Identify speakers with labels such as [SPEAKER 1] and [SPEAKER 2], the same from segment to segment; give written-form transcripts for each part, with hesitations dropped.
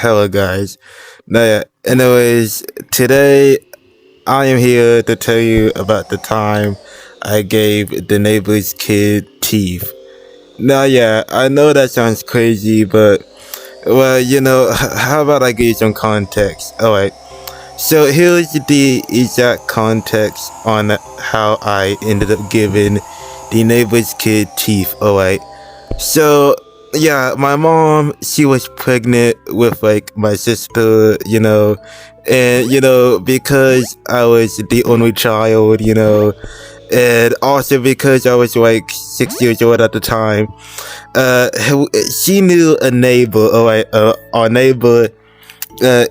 [SPEAKER 1] Hello, guys. Now, yeah, anyways, today I am here to tell you about the time I gave the neighbor's kid teeth. Now, yeah, I know that sounds crazy, but well, how about I give you some context? Alright, so here's the exact context on how I ended up giving the neighbor's kid teeth. Alright, so yeah, my mom, she was pregnant with like my sister, and because I was the only child, and also because I was like 6 years old at the time, uh, she knew a neighbor. All right, our neighbor,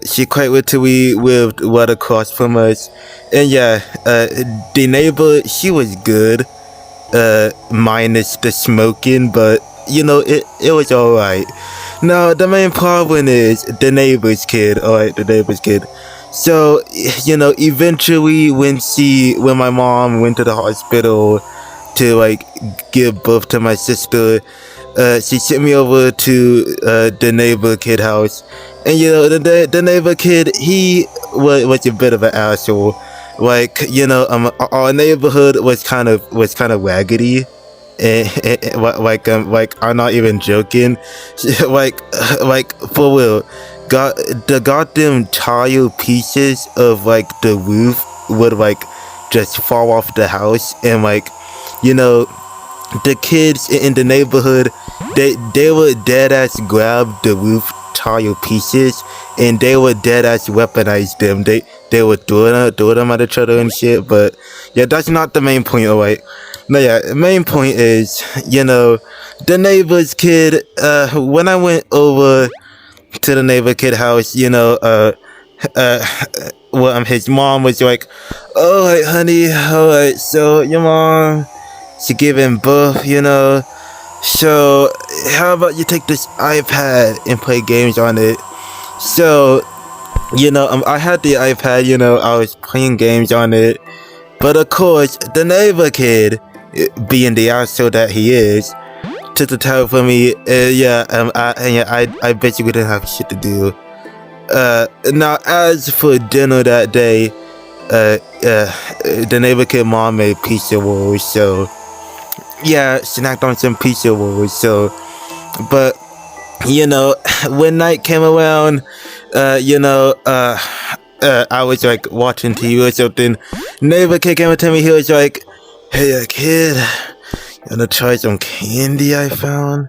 [SPEAKER 1] she quite literally lived right across from us, and yeah, the neighbor, she was good, minus the smoking, but it was alright. Now the main problem is the neighbor's kid, alright, the neighbor's kid. So, eventually when my mom went to the hospital to like give birth to my sister, she sent me over to the neighbor kid house. And the neighbor kid, he was a bit of an asshole. Like, our neighborhood was kind of raggedy, like I'm not even joking. like like for real, got the goddamn tile pieces of like the roof would like just fall off the house, and like, you know the kids in the neighborhood, they would dead ass grab the roof tile pieces, and they would dead ass weaponize them. They would throw them at each other and shit. But yeah, that's not the main point. Alright, no, yeah, the main point is, the neighbor's kid. When I went over to the neighbor kid house, uh, his mom was like, "All right, honey, all right, so your mom, she giving birth, so how about you take this iPad and play games on it?" So, I had the iPad, I was playing games on it, but of course, the neighbor kid, being the asshole that he is, took the time for me. I basically didn't have shit to do. Now, as for dinner that day, the neighbor kid mom made pizza rolls, so yeah, snacked on some pizza rolls. So, but when night came around, I was like watching TV or something. Neighbor kid came up to me. He was like, "Hey, kid, you wanna try some candy I found?"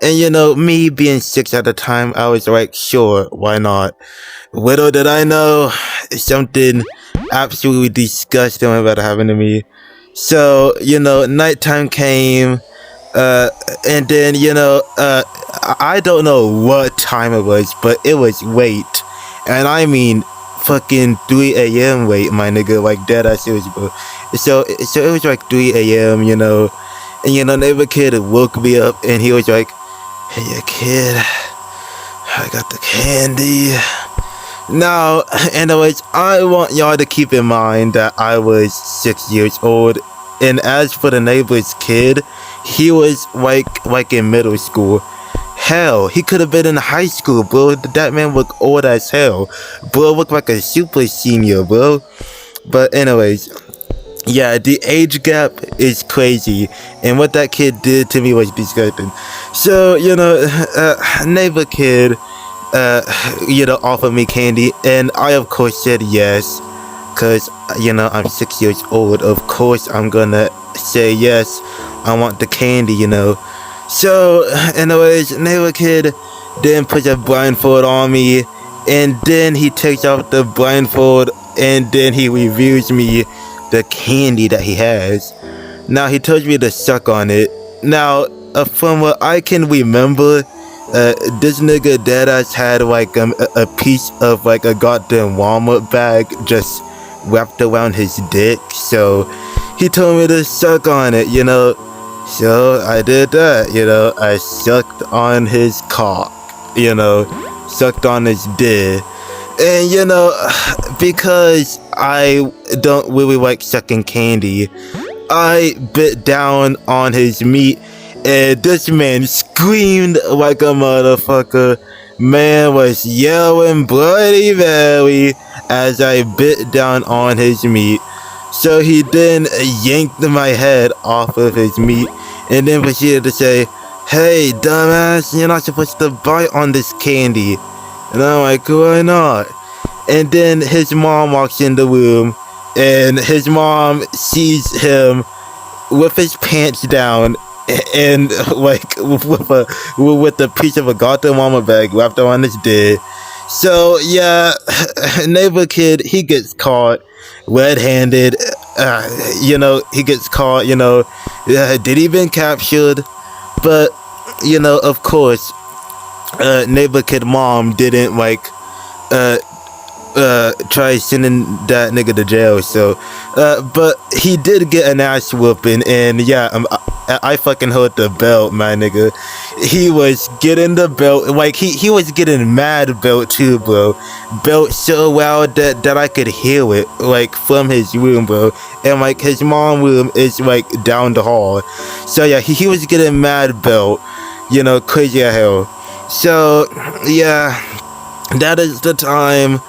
[SPEAKER 1] And me being 6 at the time, I was like, "Sure, why not?" Little did I know, something absolutely disgusting was about to happen to me. So, nighttime came, uh, and then, I don't know what time it was, but it was late. And I mean, fucking 3 a.m. late, my nigga, like dead ass serious, bro. So it was like 3 a.m., and neighbor kid woke me up, and he was like, "Hey, kid, I got the candy." Now, anyways, I want y'all to keep in mind that I was 6 years old, and as for the neighbor's kid, he was like in middle school. Hell, he could have been in high school, bro. That man looked old as hell. Bro looked like a super senior, bro. But anyways, yeah, the age gap is crazy, and what that kid did to me was disgusting. So, neighbor kid, offered me candy, and I of course said yes, cause I'm 6 years old. Of course I'm gonna say yes. I want the candy. So, anyways, neighbor kid then puts a blindfold on me, and then he takes off the blindfold, and then he reviews me the candy that he has. Now he tells me to suck on it. Now, from what I can remember, this nigga deadass had like a piece of like a goddamn Walmart bag just wrapped around his dick. So he told me to suck on it. So I did that. I sucked on his cock. Sucked on his dick. And because I don't really like sucking candy, I bit down on his meat, and this man screamed like a motherfucker. man was yelling bloody Mary as I bit down on his meat. So he then yanked my head off of his meat and then proceeded to say, "Hey, dumbass, you're not supposed to bite on this candy." And I'm like, "Why not?" And then his mom walks in the room, and his mom sees him with his pants down and like with a piece of a goddamn mama bag wrapped around his dick. So yeah, neighbor kid, he gets caught red-handed. He gets caught. Did he been captured? But of course, neighbor kid mom didn't uh try sending that nigga to jail. So but he did get an ass whooping, and yeah, I fucking heard the belt, my nigga. He was getting the belt, like he was getting mad belt too, bro. Belt so loud that I could hear it, like from his room, bro. And like his mom room is like down the hall. So yeah, he was getting mad belt, crazy as hell. So yeah, that is the time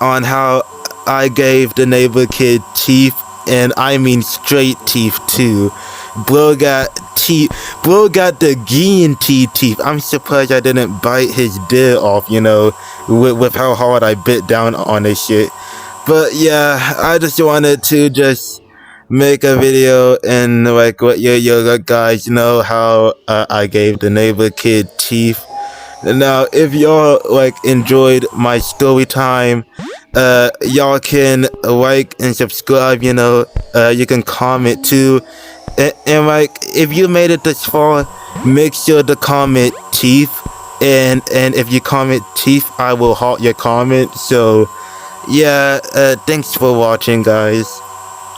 [SPEAKER 1] on how I gave the neighbor kid teeth, and I mean straight teeth too. Bro got teeth. Bro got the guillotine teeth. I'm surprised I didn't bite his dick off, with how hard I bit down on this shit. But yeah, I just wanted to just make a video and like what you guys know how I gave the neighbor kid teeth. Now, if y'all enjoyed my story time, y'all can like and subscribe. You can comment too, and if you made it this far, make sure to comment teeth. And if you comment teeth, I will halt your comment. So yeah, thanks for watching, guys.